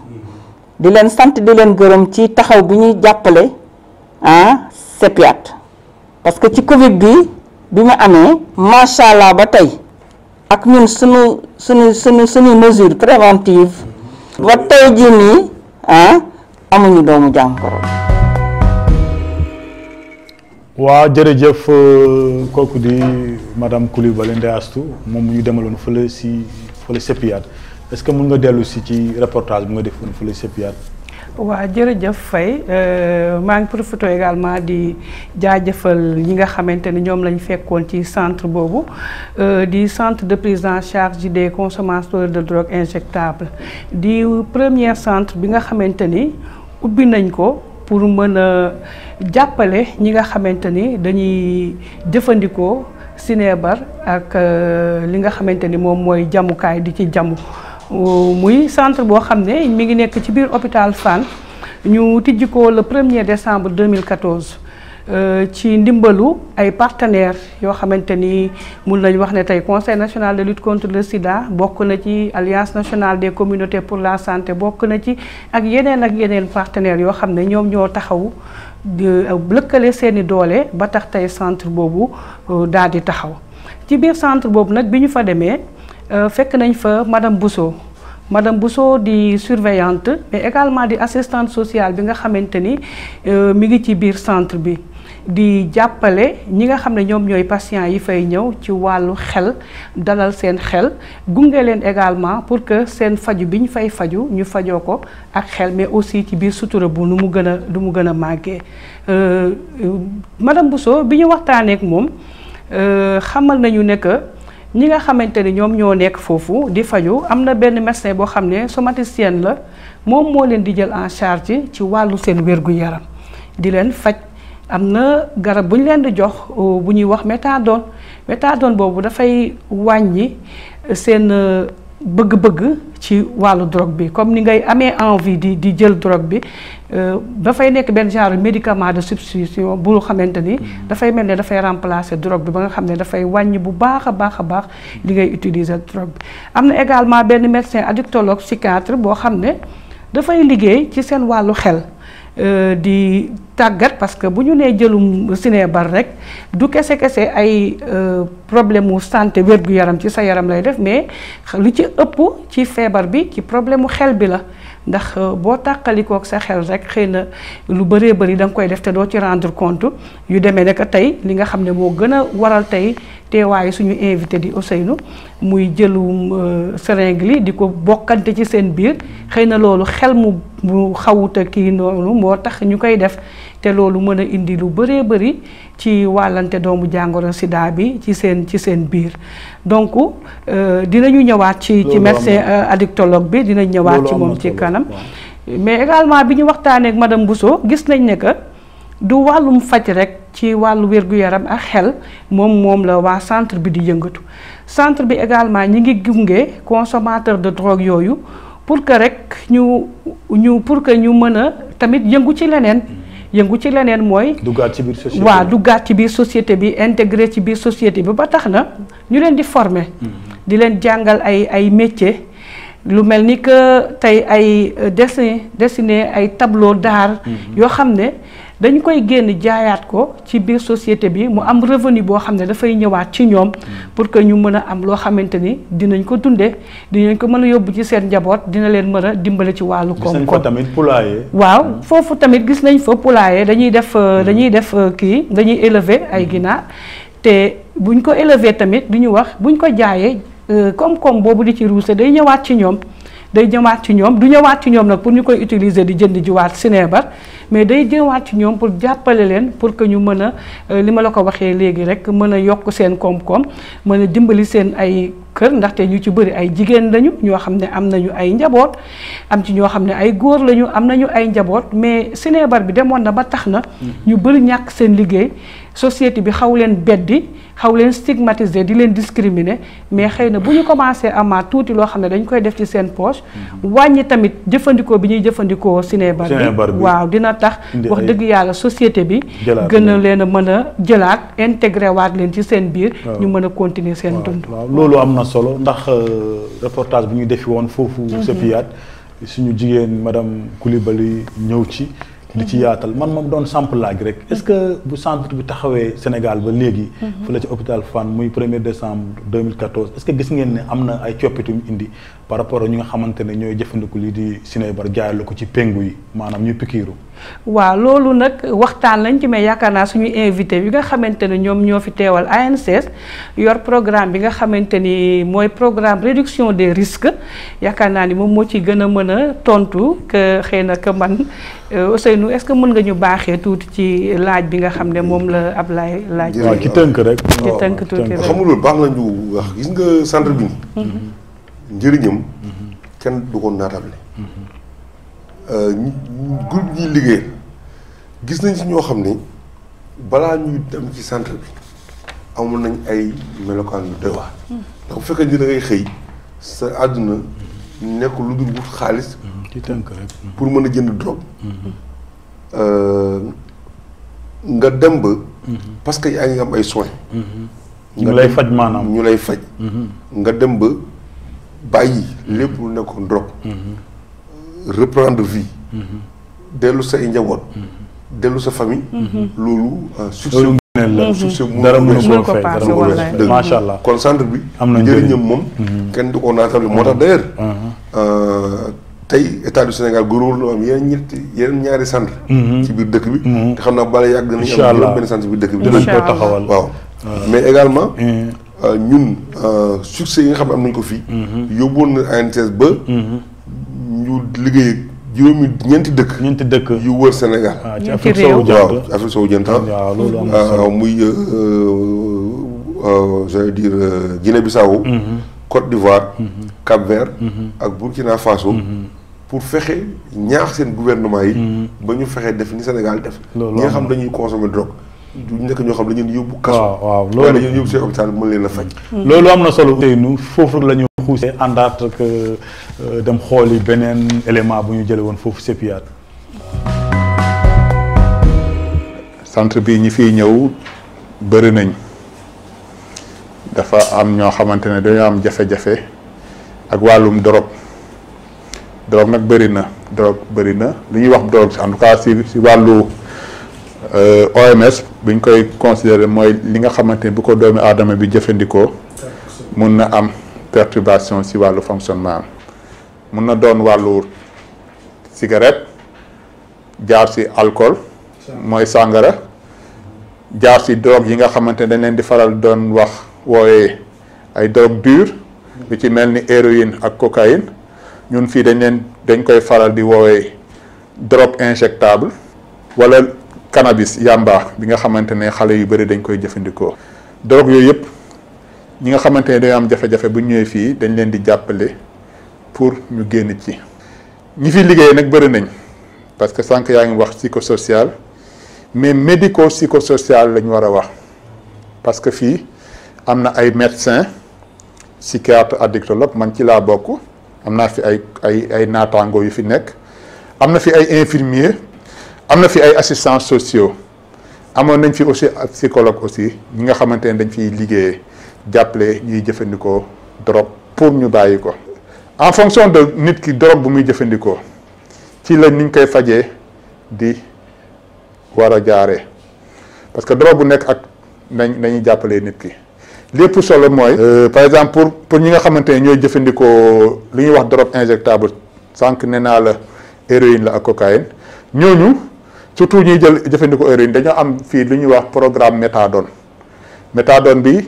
di leen sant di leen gërëm ci taxaw bi ñuy jàppale CEPIAT parce que ci Covid bi mu amee macha allah ba tey ak ñun suñu mesure préventive ba tey jii nii amuñu doomu jàngoro. waa jërëjëf kooku di madame Coulibaly Ndeye Astou moom mu ñu demaloon fële CEPIAT est-ce que mën nga dellu si ci reportage bu nga defoon fële CEPIAT. waa jërëjëf Faye maa ngi profité également di jaajëfal ñi nga xamante ni ñoom lañ fekkoon ci centre boobu di centre de prise en charge des consommateurs de drogue injectable di premier centre bi nga xamante ni ubbi nañ ko pour mën a jàppale ñi nga xamante ni dañuy jëfandikoo sinébar ak li nga xamante ni moom mooy jamukaay di ci jamu muy centre boo xam ne mi ngi nekk ci biir hôpital Fann ñu tijji ko le 1er décembre 2014 ci ndimbalu ay partenaires yoo xamante ni mun nañu wax ne tey conseil national de lutte contre le sida bokk na ci alliance nationale des communautés pour la santé bokk na ci ak yeneen partenaires yoo xam ne ñoom ñoo taxaw lëkkale seeni doole ba tax tey centre boobu daal di taxaw ci biir centre boobu nag bi ñu fa demee fekk nañ fa madame Bousso di surveillante mais également di assistante sociale bi nga xamante ni mi ngi ci biir centre bi di jàppale ñi nga xam ne ñoom ñooy patients yi fay ñëw ci wàllu xel dalal seen xel gunge leen également pour que seen faju bi ñu fay faju ñu fajoo ko ak xel mais aussi ci biir sutura bu nu mu gën a màggee madame Bousso bi ñu waxtaanee ak moom xamal nañu ne que ñi nga xamante ni ñoom ñoo nekk foofu di faju am na benn médecin boo xam ne somaticienne la moom moo leen di jël en charge ci wàllu seen wér-gu-yaram di leen faj am na garab bu ñu leen di jox bu ñuy wax méthadone boobu dafay wàññi seen bëgg-bëgg ci wàllu drogue bi comme ni ngay amee envie di jël drogue bi dafay nekk benn genre médicament de substitution bu xamante ni dafay mel ne dafay remplacer drogue bi ba nga xam ne dafay wàññi bu baax a baax li ngay utiliser drogue bi. am na également benn médecin addictologue psychiatre boo xam ne dafay liggéey ci seen wàllu xel di tàggat parce que bu ñu nee jëlum sinébar rek du kese ay problème mu santé wér-gu-yaram ci sa yaram lay def mais lu ci ëpp ci feebar bi ci problème mu xel bi la ndax boo tàqalikook sa xel rek xëy na lu bëree bëri da nga koy def te doo ci rendre compte yu demee ne que tey li nga xam ne moo gën a waral tey teewaayu suñu invité di Ousseynou muy jëlum seringue li di ko bokkante ci seen biir xëy na loolu xel mu xawuta kii noonu moo tax ñu koy def te loolu mën a indi lu bëree bëri ci wàllante doomu jàngoro sida bi ci seen biir donc dinañu ñëwaat ci médecin addictologue bi dinañ ñëwaat ci moom ci kanam mais également bi ñu waxtaanee ak madame Bousso gis nañ ne que du wàllum faj rek ci wàllu wér-gu-yaram ak xel moom la waa centre bi di yëngatu centre bi également ñi ngi gunge consommateur de drogue yooyu pour que rek ñu mën a tamit yëngu ci leneen mooy duggaat ci biir société waaw duggaat ci biir société bi intégré ci biir société bi ba tax na ñu leen di former di leen jàngal ay métier lu mel ni que tey ay dessiner ay tableau d'art yoo xam ne dañ koy génn jaayaat ko ci biir société bi mu am revenu boo xam ne dafay ñëwaat ci ñoom pour que ñu mën a am loo xamante ni dinañ ko dundee dinañ ko mën a yóbbu ci seen njaboot dina leen mën a dimbale ci wàllu koom-koom. gis nañ fa tamit poulailler. waaw foofu tamit gis nañ fa poulailler dañuy def dañuy élever ay ginaar te buñ ko élever tamit du ñu wax buñ ko jaayee koom-koom boobu di ci ruuse day ñëwaat ci ñoom. du ñëwaat ci ñoom nag pour ñu koy utiliser di jënd jiwaat sinébar mais day ñëwaat ci ñoom pour jàppale leen pour que ñu mën a li ma la ko waxee léegi rek mën a yokk seen koom-koom mën a dimbali seen ay kër ndaxte ñu ci bëri ay jigéen lañu ñoo xam ne am nañu ay njaboot am ci ñoo xam ne ay góor lañu am nañu ay njaboot mais sinébar bi demoon na ba tax na ñu bëri ñàkk seen liggéey société bi xaw leen beddi xaw leen stigmatiser di leen discriminer mais xëy na bu ñu commencé amaat tuuti loo xam ne dañ koy def ci seen poche wàññi tamit jëfandikoo bi ñuy jëfandikoo sinébar bi waaw dina tax wax dëgg yàlla société bi gën a leen a mën a jëlaat intégré waat leen ci seen biir ñu mën a continuer seen dund loolu am na solo ndax reportage bi ñu defi woon foofu sa fiyaat suñu jigéen madame Coulibaly ñëw ci di ci yaatal man moom doon samp laaj rek est-ce que bu centre bi taxawee Sénégal ba léegi fu la ci hôpital Fann muy 1er décembre 2014 est-ce que gis ngeen ne am na ay coppite yu mu indi par rapport ak ñi nga xamante ne ñooy jëfandiku lii di sinébar jaay la ko ci pengu yi maanaam ñu pikiiru. waaw loolu nag waxtaan lañ ci mais yaakaar naa suñu invité bi nga xamante ne ñoom ñoo fi teewal ANCS yor programme bi nga xamante ni mooy programme réduction des risques yaakaar naa ni moom moo ci gën a mën a tontu que xëy na que man Ousseynou est-ce que mën nga ñu baaxee tuuti ci laaj bi nga xam ne moom la Ablaye laaj. waaw ci tënk rek. ci tënk tuuti rek xam nga loolu baax na ñu wax gis nga centre bi. njëriñam kenn du ko naatable. groupe ñuy liggéey gis nañ ci ñoo xam ne balaa ñuy dem ci centre bi amoon nañ ay melokaan yu doy waar. ndax bu fekkee ni da ngay xëy sa àdduna nekk lu dul wut xaalis. ci tënk rek. pour mën a jënd drogue. nga dem ba. parce que yaa ngi am ay soins. ñu lay faj maanaam. ñu lay faj. nga dem ba bàyyi lépp lu nekkoon drogue. reprendre vie. dellu sa ay njaboot. dellu sa famille. loolu succès la succès dara mënu ko fay paase dara wallaay. mënu ko macha allah. kon centre bi am na njëriñ njëriñam moom kenn du ko naatable moo tax d'ailleurs tey état du Sénégal góorgóorlu am yeneen ñaari centre ci biir dëkk bi te xam naa bala yàgg danañu am juróom benn centre ci biir dëkk bi dinañ ko taxawal. waaw mais également ñun succès yi nga xam ne am nañ ko fii yóbboon na ANCS ba ñu liggéey ñeenti dëkk yu wër Sénégal. ci Afrique sowu jant waaw ci Afrique sowu jant waaw loolu am na solo muy j'allais dire Guinée-Bissau Côte d'Ivoire Cap-Vert ak Burkina Faso pour fexe ñaax seen gouvernement yi ba ñu fexe def ni Sénégal def ñi nga xam dañuy consommer drogue du nekk ñoo xam dañu leen yóbbu kaso waaw loolu dañu leen yóbbu seen hôpital bi mën leen a faj loolu am na solo tey nu foofu la ñu xuusee àndaat ak dem xooli beneen élément bu ñu jële woon foofu Sepiat. centre bi ñi fiy ñëw bëri nañ dafa am ñoo xamante ne dañoo am jafe-jafe ak wàllum drogue nag bëri na li ñuy wax drogue en tout cas si wàllu OMS bi ñu koy considérer mooy li nga xamante ne bu ko doomi aadama bi jëfandikoo mun na am perturbation si wàllu fonctionnement mun na doon wàllu cigarette jaar si alcool mooy sàngara jaar si drogue yi nga xamante ne dañ leen di faral doon wax wooyee ay drogue dure lu ci mel ni héroïne ak cocaïne ñun fii dañ koy faral di woowee drogue injectable wala cannabis yamba bi nga xamante ne xale yu bëri dañ koy jëfandikoo drogue yooyu yëpp ñi nga xamante ne dañoo am jafe-jafe bu ñëwee fii dañ leen di jàppale pour ñu génn ci ñi fi liggéey nag bëri nañ parce que sànq yaa ngi wax psychosocial mais médico psychosocial lañ war a wax parce que fii am na ay médecins psychiatre addictologue man ci laa bokk am naa fi ay naataango yu fi nekk am na fi ay infirmiers am na fi ay assistants sociaux amoon nañ fi aussi ak psychologue aussi ñi nga xamante ne dañ fiy liggéeyee jàppale ñuy jëfandikoo drogue pour ñu bàyyi ko. en fonction de nit ki drogue bu muy jëfandikoo ci la niñ koy fajee di war a jaaree parce que drogue bu nekk ak nañuy jàppalee nit ki lépp solo mooy. par exemple pour ñi nga xamante ne ñooy jëfandikoo li ñuy wax drogue injectable sànq nee naa la héroïne la ak cocaïne ñooñu surtout ñuy jëfandikoo héroïne dañoo am fii lu ñuy wax programme méthadone bi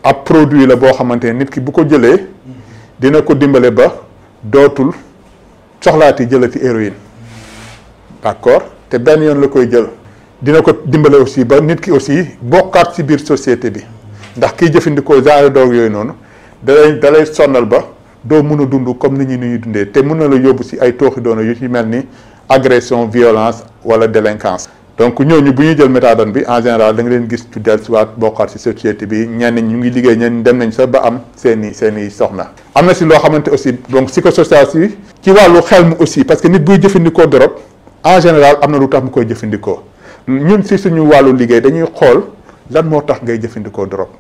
ab produit la boo xamante ne nit ki bu ko jëlee dina ko dimbale ba dootul soxlaati jëlati héroïne d'accord te benn yoon la koy jël dina ko dimbale aussi ba nit ki aussi bokkaat ci biir société bi ndax kiy jëfandikoo genre drogue yooyu noonu dalay sonnal ba doo mun a dund comme nit ñi ni ñuy dundee te mun na la yóbbu ci ay tooxi doona yu ci mel ni agression violence wala délinquance donc ñooñu bu ñuy jël méthadone bi en général da nga leen gis ci dellusiwaat bokkaat ci société bi ñenn ñu ngi liggéey ñenn dem nañ sax ba am seeni soxna. am na ci loo xamante aussi donc psychosocial si ci wàllu xel mu aussi parce que nit buy jëfandikoo drogue en général am na lu tax mu koy jëfandikoo ñun ci suñu wàllu liggéey dañuy xool lan moo tax ngay jëfandikoo drogue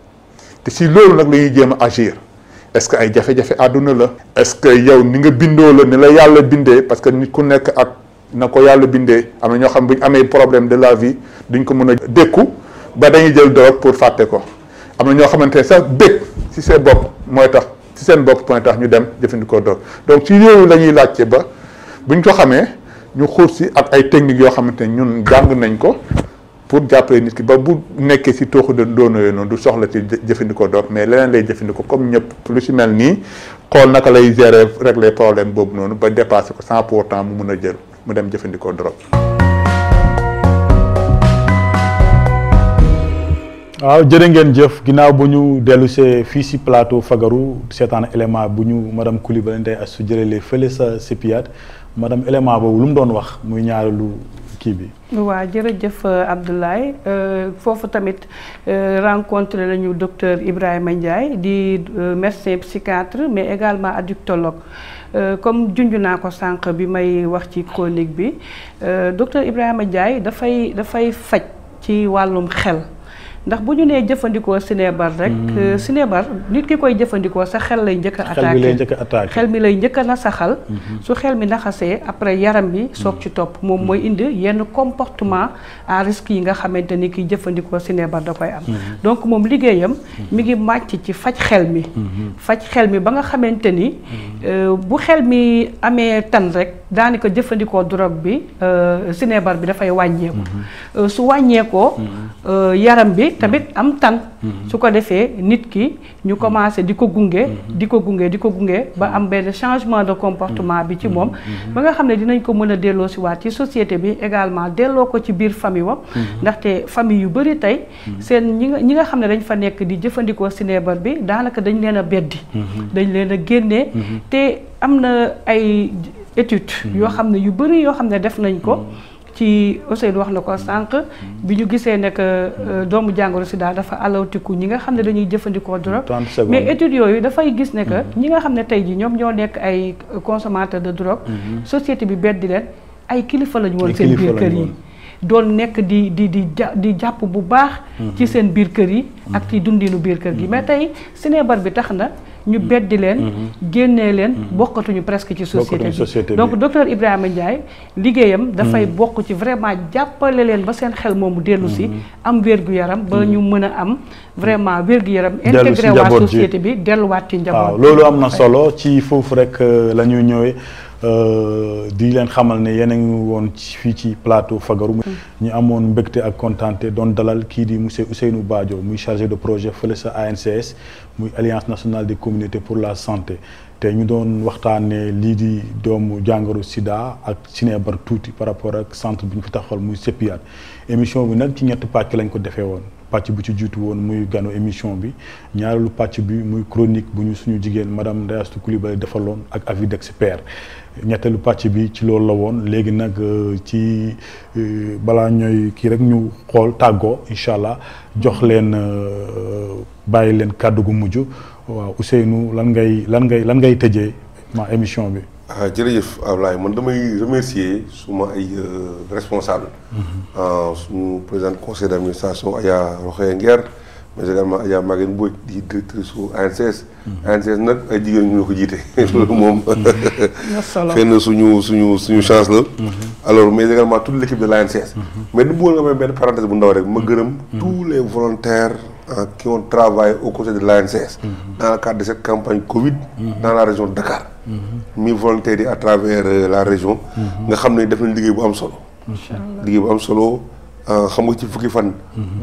te ci loolu nag la ñuy jéem a agir est-ce que ay jafe-jafe àdduna la. est-ce que yow ni nga bindoo la ni la yàlla bindee parce que nit ku nekk ak. na ko yàlla bindee am na ñoo xam bu ñu amee problème de la vie duñ ko mën a dékku ba dañuy jël drogue pour fàtte ko am na ñoo xamante ne sax bëgg ci seen bopp mooy tax ci seen bopp point tax ñu dem jëfandikoo drogue. donc ci yooyu la ñuy laajte ba buñ ko xamee ñu xuus si ak ay techniques yoo xamante ne ñun jàng nañ ko pour jàppale nit ki ba bu nekkee si tooxu doona yooyu noonu du soxla ci jëfandikoo drogue mais leneen lay jëfandikoo comme ñëpp lu si mel nii xool naka lay gérer régler problème boobu noonu ba dépasser ko sans pour autant mu mun a jël mu dem jëfandikoo drogue. waaw jërë ngeen jëf ginnaaw bu ñu dellu see fii si plateau Fagaru seetaan élément bu ñu madame Coulibaly Ndeye Astou jëlee fële sa CEPIAT madame élément boobu lu mu doon wax muy ñaareelu kii bi. waaw jërëjëf Abdoulaye foofu tamit rencontré nañu docteur Ibrahima Ndiaye di médecin psychiatre mais également addictologue comme junj naa ko sànq bi may wax ci chronique bi docteur Ibrahima Ndiaye dafay faj ci wàllum xel. ndax bu ñu nee jëfandikoo sinébar rek sinébar nit ki koy jëfandikoo sa xel lay njëkk a attaqué xel mi lay njëkk a nasaxal su xel mi naxasee après yaram bi soog ci topp moom mooy indi yenn comportement à risque yi nga xamante ni kiy jëfandikoo sinébar da koy am donc moom liggéeyam mi ngi màcc ci faj xel mi ba nga xamante ni bu xel mi amee tan rek daanaka jëfandikoo drogue bi sinébar bi dafay wàññeeku su wàññeekoo yaram bi tamit am tan su ko defee nit ki ñu commencé di ko gunge ba am benn changement de comportement bi ci moom ba nga xam ne dinañ ko mën a delloo si waat ci société bi également delloo ko ci biir famille wam ndaxte famille yu bëri tey seen ñi nga xam ne dañ fa nekk di jëfandikoo sinébar bi daanaka dañ leen a beddi dañ leen a génnee te am na ay étude yoo xam ne yu bëri yoo xam ne def nañ ko ci Ousseynou wax na ko sànq bi ñu gisee ne que doomu jàngoro sida dafa alawtiku ñi nga xam ne dañuy jëfandikoo drogue mais études yooyu dafay gis ne que ñi nga xam ne tey ji ñoom ñoo nekk ay consommateurs de drogue société bi beddi leen ay kilifa lañu woon seen biir kër yi doon nekk di jàpp bu baax ci seen biir kër yi ak ci dundinu biir kër gi mais tey sinébar bi tax na ñu beddi leen génnee leen bokkatuñu presque ci société bi donc docteur Ibrahima Ndiaye liggéeyam dafay bokk ci vraiment jàppale leen ba seen xel moomu dellu si am wér-gu-yaram ba ñu mën a am vraiment wér-gu-yaram intégré waa société bi delluwaat ci njaboot waaw loolu am na solo ci foofu rek la ñuy ñëwee di leen xamal ne yéen a ngi woon fii ci plateau Fagaru ñu amoon mbégte ak kontaante doon dalal kii di monsieur Ousseynou Badio muy chargé de projet fële sa ANCS muy Alliance nationale des communautés pour la santé te ñu doon waxtaanee lii di doomu jàngoro sida ak sinébar tuuti par rapport ak centre bi ñu fi taxawal muy CEPIAT émission bi nag ci ñetti pàcc lañ ko defee woon pàcc bu ci jiitu woon muy ganu émission bi ñaareelu pàcc bi muy chronique bu ñu suñu jigéen madame Ndeye Astou Coulibaly defaloon ak avis d'expert ñetteelu pàcc bi ci loolu la woon léegi nag ci balaa ñooy kii rek ñu xool tàggoo incha allah jox leen bàyyi leen kàddu gu mujj waaw Ousseynou lan ngay tëjee ma émission bi. jërëjëf Ablaye man damay remercier suma ay responsable suñu président conseil d'administration Aya Rokhaya Nguer mais également Adja Maguette Mbodj di directrice su ANCS. ANCS nag ay jigéen ñu ko jiite. loolu moom. xëy na suñu chance la. alors mais également toute l'équipe de l'ANCS. mais du bëggoon nga may benn parenthèse bu ndaw rek ma gërëm. tous les volontaires qui ont travaillé aux côtés de l'ANCS. dans le cadre de cette campagne Covid. dans la région de Dakar. mi volontaires yi à travers la région. nga xam ne def nañ liggéey bu am solo. liggéey bu am solo. xam nga ci fukki fan.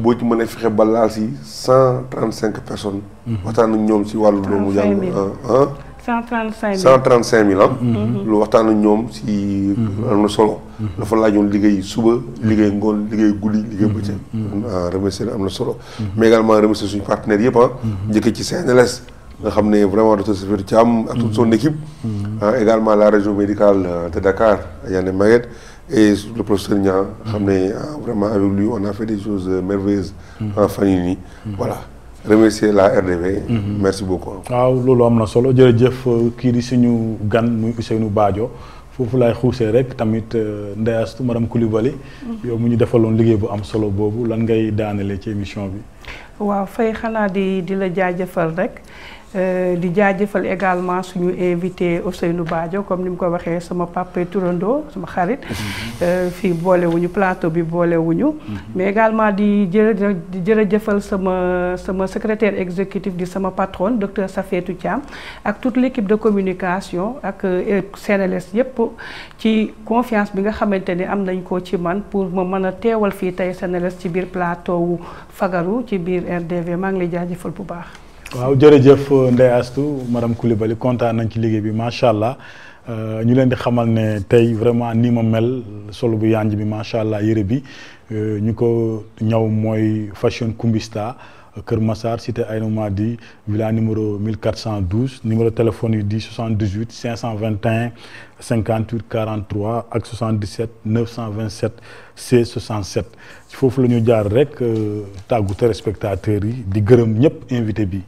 boo ci mën a fexe ba laal si 135 personnes. waxtaan ak ñoom si wàllu doomu jàng. 135 000 lu waxtaan ak ñoom si. am na solo. dafa laajoon liggéey suba liggéey ngoon liggéey guddi liggéey bëccëg. remercier am na solo. mais également remercier suñu partenaires yëpp njëkk ci CNLS. nga xam ne vraiment docteur Safir Thiam ak toute son équipe. également la région médicale de Dakar Yann Maguette. et le professeur Niang xam ne vraiment avec lui on a fait des choses merveilleuses en fan yii nii voilà remercier la RDV merci beaucoup. waaw loolu am na solo jërëjëf kii di suñu gan muy Ousseynou Badio foofu laay xuusee rek tamit Ndeye Astou madame Coulibaly yow mu ñu defaloon liggéey bu am solo boobu lan ngay daanale ci émission bi. waaw fay xanaa di la jaajëfal rek di jaajëfal également suñu invité Ousseynou Badio comme ni mu ko waxee sama papa turando sama xarit fii boolewuñu plateau bi boolewuñu mais également di jërëjëfal sama secrétaire exécutif di sama patron docteur Safietou Thiam ak toute l'équipe de communication ak CNLS yépp ci confiance bi nga xamante ni am nañ ko ci man pour ma mën a teewal fii tey CNLS ci biir plateau wu Fagaru ci biir RDV maa ngi lay jaajëfal bu baax. waaw jërëjëf Ndeye Astou madame Coulibaly kontaan nañ ci liggéey bi macha allah ñu leen di xamal ne tey vraiment ni ma mel solo bu yanj bi macha allah yére bi ñu ko ñaw mooy fashion Kumbista Kër Massar cité Aïnou Madi villa numéro 1412 numéro téléphone yi di 78 521 58 43 ak 77 927 16 67 foofu la ñu jaar rek tàggu téléspectateurs yi di gërëm ñëpp invité bi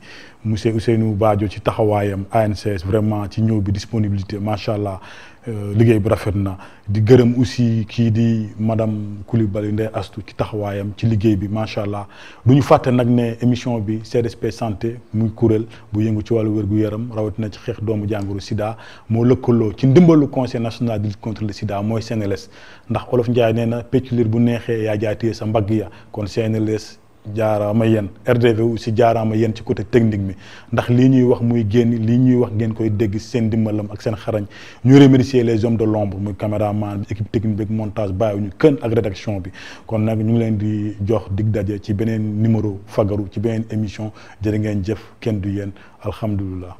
monsieur Ousseynou Badio ci taxawaayam ANCS vraiment ci ñëw bi disponibilité macha allah liggéey bu rafet na di gërëm aussi kii di madame Coulibaly Ndeye Astou ci taxawaayam ci liggéey bi macha allah du ñu fàtte nag ne émission bi CDSP santé muy kuréel bu yëngu ci wàllu wér-gu-yaram rawatina ci xeex doomu jàngoro Sida moo lëkkaloo ci ndimbalu conseil national de lutte contre le Sida mooy CNLS ndax olof Njaay nee na pecc liir bu neexee yaa jaatee sa mbagg ya kon CNLS jaaraama yéen RDV aussi jaaraama yéen ci côté technique bi ndax lii ñuy wax muy génn lii ñuy wax ngeen koy dégg seen dimbalam ak seen xarañ ñu remercier les hommes de l'ombre muy caméraman bi équipe technique bi ak montage bàyyiwuñu kenn ak rédaction bi kon nag ñu ngi leen di jox dig daje ci beneen numéro Fagaru ci beneen émission jërë ngeen jëf kenn du yéen alhamdulilah.